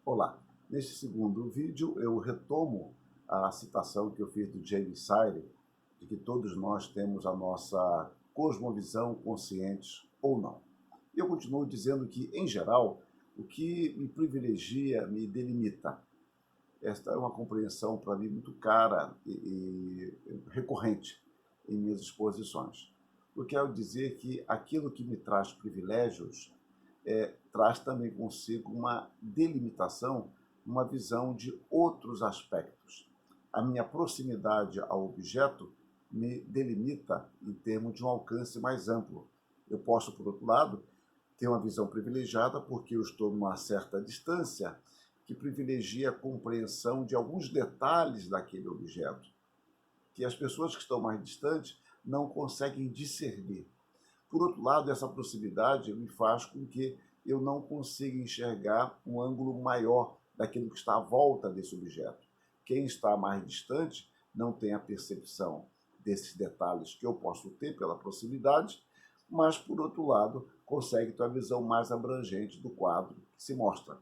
Olá, neste segundo vídeo eu retomo a citação que eu fiz do James Sire, de que todos nós temos a nossa cosmovisão consciente ou não. E eu continuo dizendo que, em geral, o que me privilegia, me delimita. Esta é uma compreensão para mim muito cara e recorrente em minhas exposições. Eu quero dizer que aquilo que me traz privilégios traz também consigo uma delimitação, uma visão de outros aspectos. A minha proximidade ao objeto me delimita em termos de um alcance mais amplo. Eu posso, por outro lado, ter uma visão privilegiada porque eu estou numa certa distância que privilegia a compreensão de alguns detalhes daquele objeto, que as pessoas que estão mais distantes não conseguem discernir. Por outro lado, essa proximidade me faz com que eu não consiga enxergar um ângulo maior daquilo que está à volta desse objeto. Quem está mais distante não tem a percepção desses detalhes que eu posso ter pela proximidade, mas, por outro lado, consegue ter a visão mais abrangente do quadro que se mostra.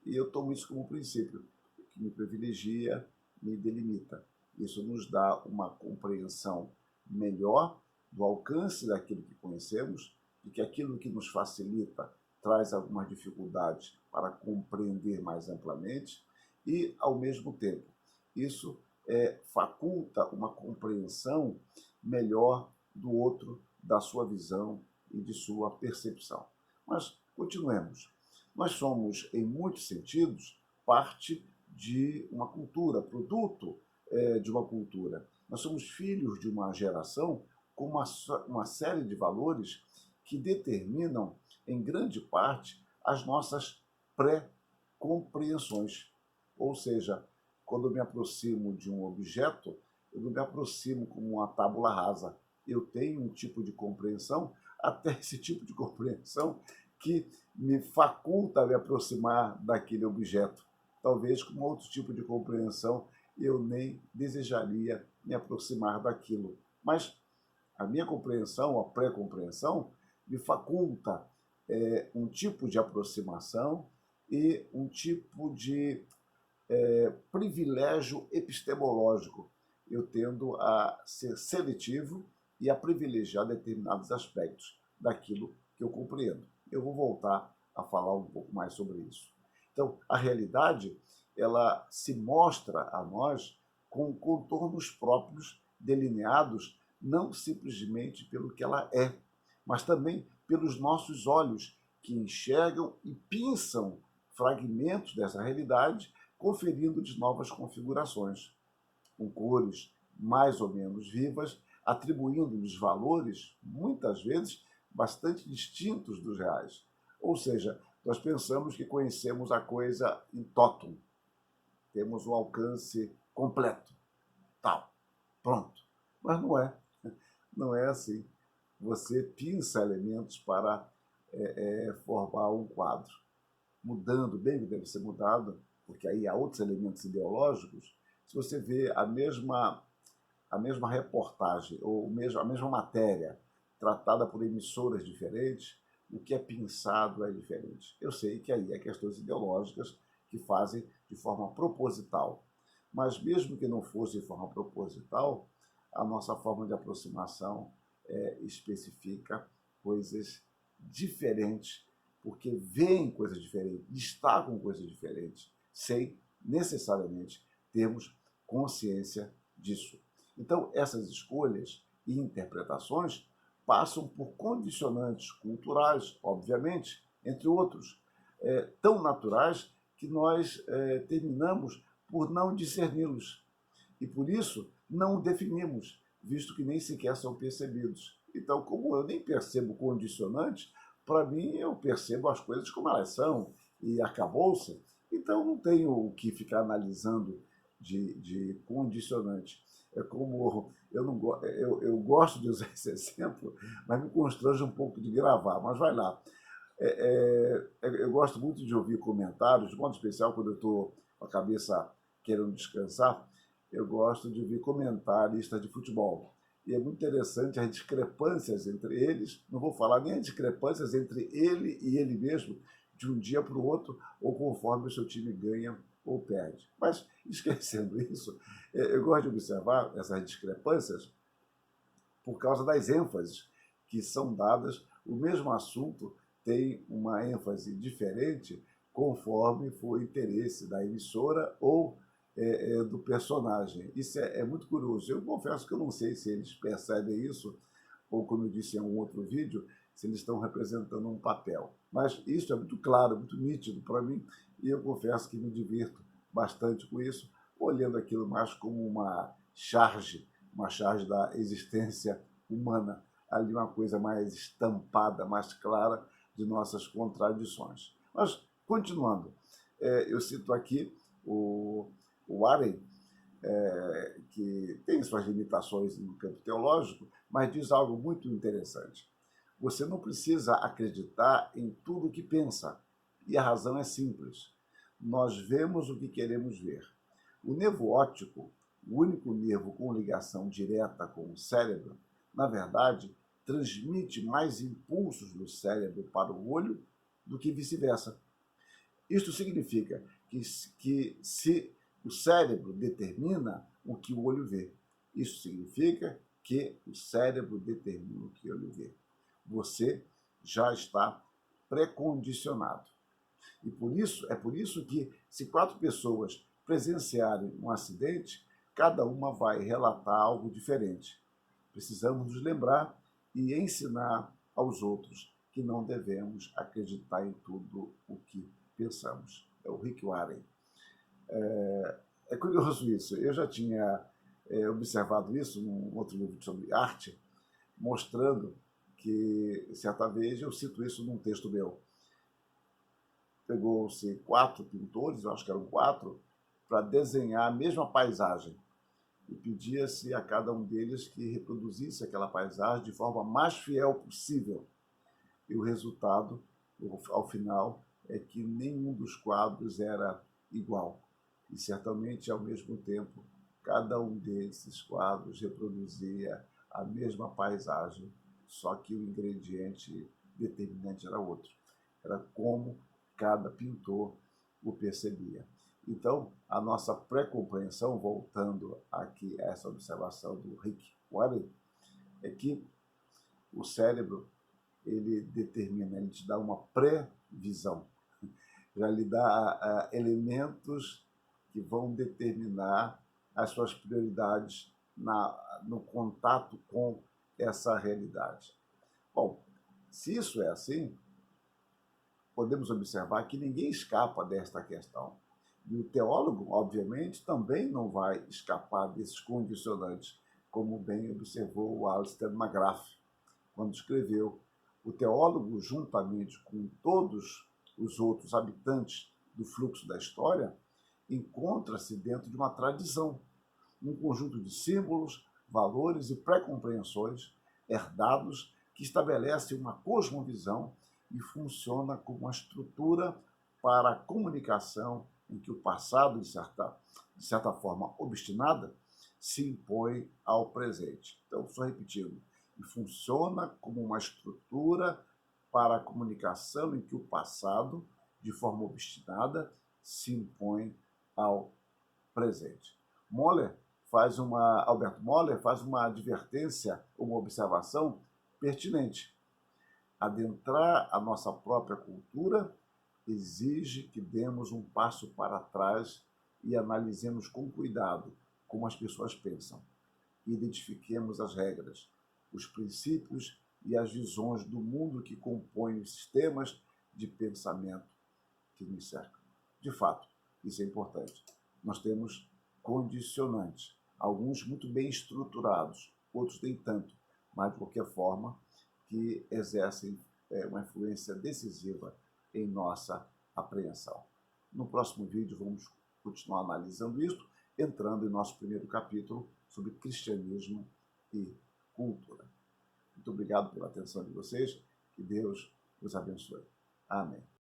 E eu tomo isso como princípio, que me privilegia, me delimita. Isso nos dá uma compreensão melhor do alcance daquilo que conhecemos, e que aquilo que nos facilita traz algumas dificuldades para compreender mais amplamente, e, ao mesmo tempo, isso faculta uma compreensão melhor do outro, da sua visão e de sua percepção. Mas continuemos. Nós somos, em muitos sentidos, parte de uma cultura, produto de uma cultura. Nós somos filhos de uma geração com uma série de valores que determinam, em grande parte, as nossas pré-compreensões. Ou seja, quando eu me aproximo de um objeto, eu não me aproximo como uma tábula rasa. Eu tenho um tipo de compreensão, até esse tipo de compreensão que me faculta me aproximar daquele objeto. Talvez com outro tipo de compreensão eu nem desejaria me aproximar daquilo. Mas a minha compreensão, a pré-compreensão, me faculta um tipo de aproximação e um tipo de privilégio epistemológico. Eu tendo a ser seletivo e a privilegiar determinados aspectos daquilo que eu compreendo. Eu vou voltar a falar um pouco mais sobre isso. Então, a realidade, ela se mostra a nós com contornos próprios, delineados não simplesmente pelo que ela é, mas também pelos nossos olhos, que enxergam e pinçam fragmentos dessa realidade, conferindo-lhes novas configurações, com cores mais ou menos vivas, atribuindo-lhes valores, muitas vezes, bastante distintos dos reais. Ou seja, nós pensamos que conhecemos a coisa in totum, temos o alcance completo, tal, pronto. Mas não é. Não é assim. Você pinça elementos para formar um quadro, mudando bem o que deve ser mudado, porque aí há outros elementos ideológicos. Se você vê a mesma reportagem ou a mesma matéria tratada por emissoras diferentes, o que é pensado é diferente. Eu sei que aí há questões ideológicas que fazem de forma proposital, mas mesmo que não fosse de forma proposital, a nossa forma de aproximação especifica coisas diferentes, porque veem coisas diferentes, destacam coisas diferentes, sem necessariamente termos consciência disso. Então, essas escolhas e interpretações passam por condicionantes culturais, obviamente, entre outros, tão naturais que nós terminamos por não discerni-los. E por isso não o definimos, visto que nem sequer são percebidos. Então, como eu nem percebo condicionantes, para mim eu percebo as coisas como elas são e acabou-se. Então não tenho o que ficar analisando de condicionante. É como eu gosto de usar esse exemplo, mas me constrange um pouco de gravar. Mas vai lá. Eu gosto muito de ouvir comentários, de modo especial quando eu estou com a cabeça querendo descansar. Eu gosto de ouvir comentaristas de futebol. E é muito interessante as discrepâncias entre eles. Não vou falar nem as discrepâncias entre ele e ele mesmo, de um dia para o outro, ou conforme o seu time ganha ou perde. Mas, esquecendo isso, eu gosto de observar essas discrepâncias por causa das ênfases que são dadas. O mesmo assunto tem uma ênfase diferente conforme for o interesse da emissora ou do personagem. Isso é muito curioso. Eu confesso que eu não sei se eles percebem isso, ou como eu disse em um outro vídeo, se eles estão representando um papel. Mas isso é muito claro, muito nítido para mim, e eu confesso que me divirto bastante com isso, olhando aquilo mais como uma charge da existência humana, ali uma coisa mais estampada, mais clara de nossas contradições. Mas, continuando, eu cito aqui o Warren, que tem suas limitações no campo teológico, mas diz algo muito interessante. Você não precisa acreditar em tudo o que pensa, e a razão é simples. Nós vemos o que queremos ver. O nervo óptico, o único nervo com ligação direta com o cérebro, na verdade, transmite mais impulsos do cérebro para o olho do que vice-versa. Isto significa que se o cérebro determina o que o olho vê, isso significa que o cérebro determina o que o olho vê. Você já está precondicionado. E é por isso que, se 4 pessoas presenciarem um acidente, cada uma vai relatar algo diferente. Precisamos nos lembrar e ensinar aos outros que não devemos acreditar em tudo o que pensamos. É o Rick Warren. É curioso isso. Eu já tinha observado isso num outro livro sobre arte, mostrando que, certa vez, eu cito isso num texto meu. Pegou-se 4 pintores, eu acho que eram 4, para desenhar a mesma paisagem. E pedia-se a cada um deles que reproduzisse aquela paisagem de forma mais fiel possível. E o resultado, ao final, é que nenhum dos quadros era igual. E certamente, ao mesmo tempo, cada um desses quadros reproduzia a mesma paisagem, só que o ingrediente determinante era outro. Era como cada pintor o percebia. Então, a nossa pré-compreensão, voltando aqui a essa observação do Rick Warren, é que o cérebro, ele determina, ele te dá uma previsão, já lhe dá elementos que vão determinar as suas prioridades no contato com essa realidade. Bom, se isso é assim, podemos observar que ninguém escapa desta questão. E o teólogo, obviamente, também não vai escapar desses condicionantes, como bem observou o Alistair McGrath, quando escreveu: o teólogo, juntamente com todos os outros habitantes do fluxo da história, encontra-se dentro de uma tradição, um conjunto de símbolos, valores e pré-compreensões herdados que estabelece uma cosmovisão e funciona como uma estrutura para a comunicação em que o passado, de certa forma obstinada, se impõe ao presente. Então, só repetindo, e funciona como uma estrutura para a comunicação em que o passado, de forma obstinada, se impõe ao presente. Alberto Moller faz uma advertência, uma observação pertinente. Adentrar a nossa própria cultura exige que demos um passo para trás e analisemos com cuidado como as pessoas pensam. Identifiquemos as regras, os princípios e as visões do mundo que compõem os sistemas de pensamento que nos cercam. De fato, isso é importante. Nós temos condicionantes, alguns muito bem estruturados, outros nem tanto, mas de qualquer forma que exercem uma influência decisiva em nossa apreensão. No próximo vídeo vamos continuar analisando isso, entrando em nosso primeiro capítulo sobre cristianismo e cultura. Muito obrigado pela atenção de vocês, que Deus os abençoe. Amém.